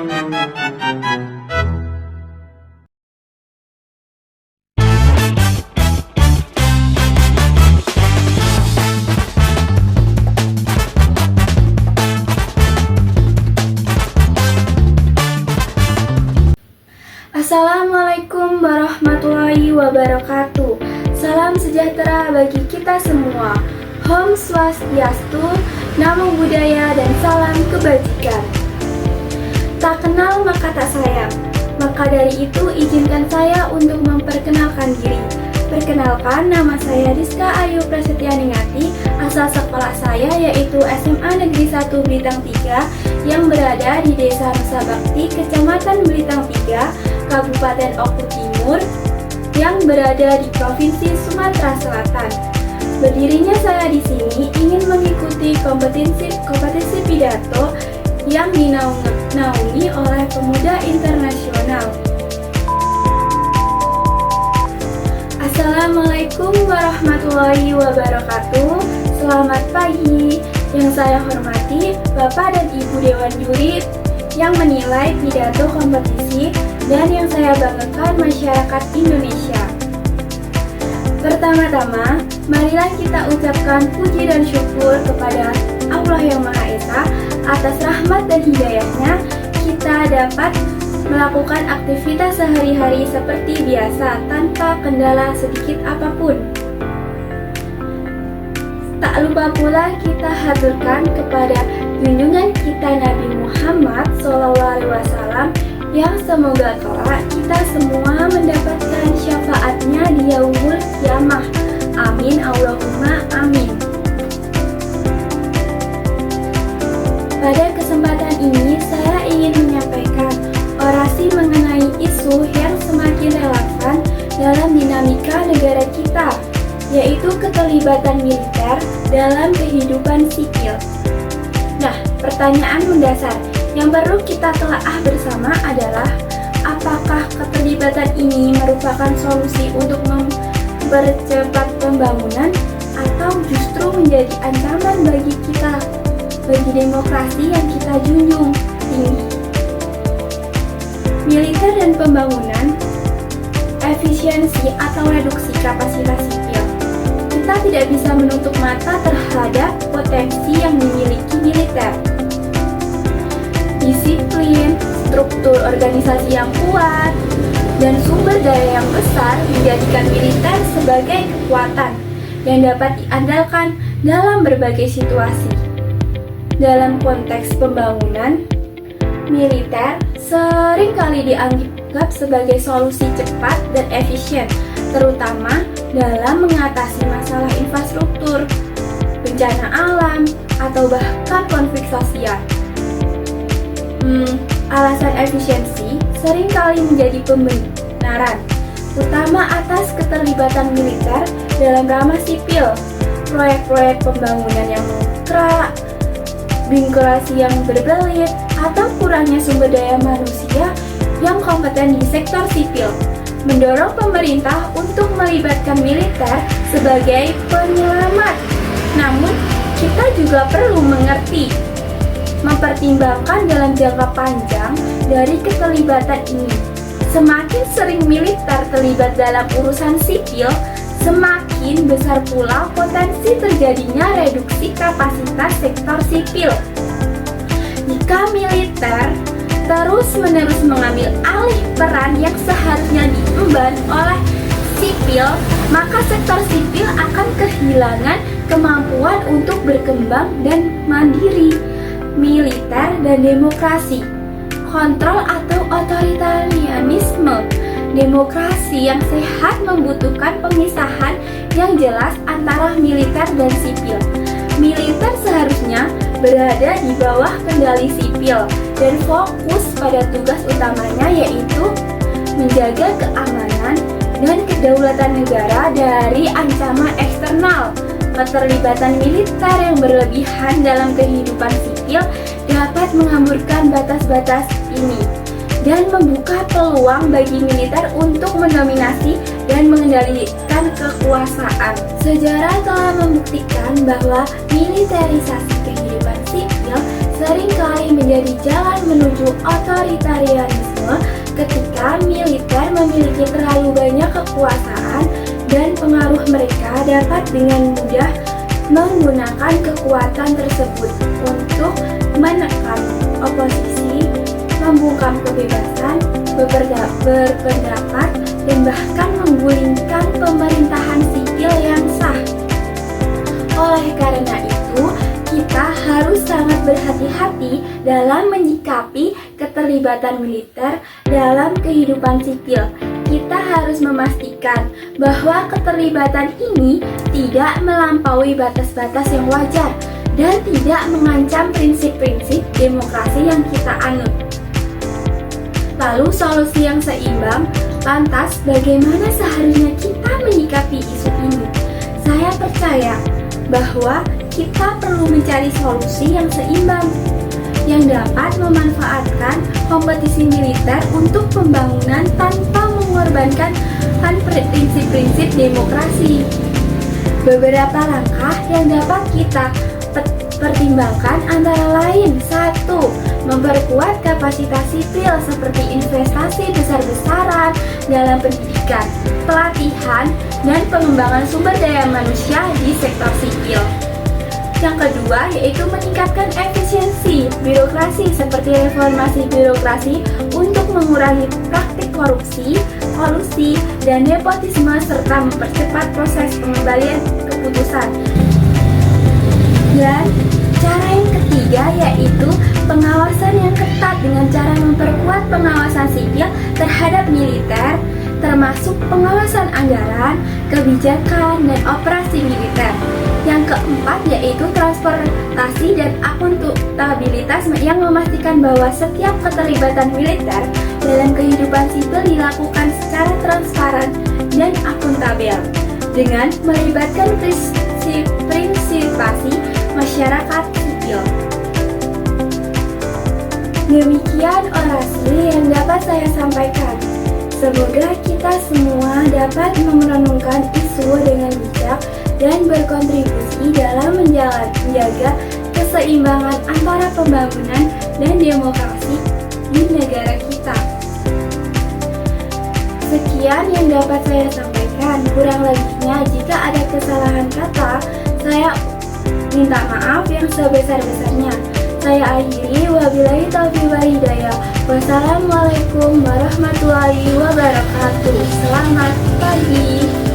Assalamualaikum warahmatullahi wabarakatuh. Salam sejahtera bagi kita semua. Om Swastiastu, Namo Buddhaya, dan salam kebajikan. Tak kenal maka tak sayang. Maka dari itu izinkan saya untuk memperkenalkan diri. Perkenalkan, nama saya Rizka Ayu Prasetyani-Ngati. Asal sekolah saya yaitu SMA Negeri 1 Belitang 3 yang berada di Desa Nusa Bakti, Kecamatan Belitang 3, Kabupaten Oku Timur yang berada di Provinsi Sumatera Selatan. Berdirinya saya di sini ingin mengikuti kompetisi pidato yang dinaungi oleh Pemuda Internasional. Assalamualaikum warahmatullahi wabarakatuh. Selamat pagi. Yang saya hormati Bapak dan Ibu Dewan Juri yang menilai pidato kompetisi dan yang saya banggakan masyarakat Indonesia. Pertama-tama, marilah kita ucapkan puji dan syukur kepada Allah Yang Maha Esa atas rahmat dan hidayahnya kita dapat melakukan aktivitas sehari-hari seperti biasa tanpa kendala sedikit apapun. Tak lupa pula kita haturkan kepada junjungan kita Nabi Muhammad SAW yang semoga kelak kita semua mendapatkan syafaatnya di yaumul qiyamah. Amin Allahumma amin. Pada kesempatan ini saya ingin menyampaikan orasi mengenai isu yang semakin relevan dalam dinamika negara kita, yaitu keterlibatan militer dalam kehidupan sipil. Nah, pertanyaan mendasar yang perlu kita telaah bersama adalah apakah keterlibatan ini merupakan solusi untuk mempercepat pembangunan atau justru menjadi ancaman bagi kita, bagi demokrasi yang kita junjung tinggi. Militer dan pembangunan, efisiensi atau reduksi kapasitas sipil. Kita tidak bisa menutup mata terhadap potensi yang dimiliki militer. Disiplin, struktur organisasi yang kuat, dan sumber daya yang besar menjadikan militer sebagai kekuatan yang dapat diandalkan dalam berbagai situasi. Dalam konteks pembangunan, militer seringkali dianggap sebagai solusi cepat dan efisien, terutama dalam mengatasi masalah infrastruktur, bencana alam, atau bahkan konflik sosial. Alasan efisiensi seringkali menjadi pembenaran, utama atas keterlibatan militer dalam ranah sipil. Proyek-proyek pembangunan yang mangkrak, birokrasi yang berbelit, atau kurangnya sumber daya manusia yang kompeten di sektor sipil mendorong pemerintah untuk melibatkan militer sebagai penyelamat. Namun, kita juga perlu mempertimbangkan dalam jangka panjang dari keterlibatan ini. Semakin sering militer terlibat dalam urusan sipil, semakin besar pula potensi terjadinya reduksi kapasitas sektor sipil. Jika militer terus-menerus mengambil alih peran yang seharusnya diemban oleh sipil, maka sektor sipil akan kehilangan kemampuan untuk berkembang dan mandiri. Militer dan demokrasi, kontrol atau otoritarianisme. Demokrasi yang sehat membutuhkan pemisahan yang jelas antara militer dan sipil. Militer seharusnya berada di bawah kendali sipil dan fokus pada tugas utamanya, yaitu menjaga keamanan dan kedaulatan negara dari ancaman eksternal. Keterlibatan militer yang berlebihan dalam kehidupan sipil dapat menghamburkan batas-batas ini dan membuka peluang bagi militer untuk mendominasi dan mengendalikan kekuasaan. Sejarah telah membuktikan bahwa militerisasi kehidupan sipil seringkali menjadi jalan menuju otoritarianisme ketika militer memiliki terlalu banyak kekuasaan dan pengaruh mereka dapat dengan mudah menggunakan kekuatan tersebut untuk menekan oposisi, membungkam kebebasan berpendapat, dan bahkan menggulingkan pemerintahan sipil yang sah. Oleh karena itu, kita harus sangat berhati-hati dalam menyikapi keterlibatan militer dalam kehidupan sipil. Kita harus memastikan bahwa keterlibatan ini tidak melampaui batas-batas yang wajar dan tidak mengancam prinsip-prinsip demokrasi yang kita anut. Lalu solusi yang seimbang, lantas bagaimana seharusnya kita menyikapi isu ini? Saya percaya bahwa kita perlu mencari solusi yang seimbang yang dapat memanfaatkan kompetisi militer untuk pembangunan tanpa mengorbankan prinsip-prinsip demokrasi. Beberapa langkah yang dapat kita pertimbangkan antara lain: 1. Memperkuat kapasitas sipil seperti investasi besar-besaran dalam pendidikan, pelatihan, dan pengembangan sumber daya manusia di sektor sipil. Yang kedua yaitu meningkatkan efisiensi birokrasi seperti reformasi birokrasi untuk mengurangi praktik korupsi, kolusi, dan nepotisme serta mempercepat proses pengembalian keputusan. Dan cara yang ketiga yaitu pengawasan yang ketat dengan cara memperkuat pengawasan sipil terhadap militer, termasuk pengawasan anggaran, kebijakan, dan operasi militer. Yang keempat yaitu transportasi dan akuntabilitas yang memastikan bahwa setiap keterlibatan militer dalam kehidupan sipil dilakukan secara transparan dan akuntabel dengan melibatkan prinsipasi masyarakat sipil. Demikian orasi yang dapat saya sampaikan. Semoga kita semua dapat merenungkan isu dengan bijak dan berkontribusi dalam menjaga keseimbangan antara pembangunan dan demokrasi di negara kita. Sekian yang dapat saya sampaikan. Kurang lebihnya jika ada kesalahan kata, saya minta maaf yang sebesar-besarnya. Saya akhiri, wabillahi taufiq wal hidayah. Wassalamualaikum warahmatullahi wabarakatuh. Selamat pagi.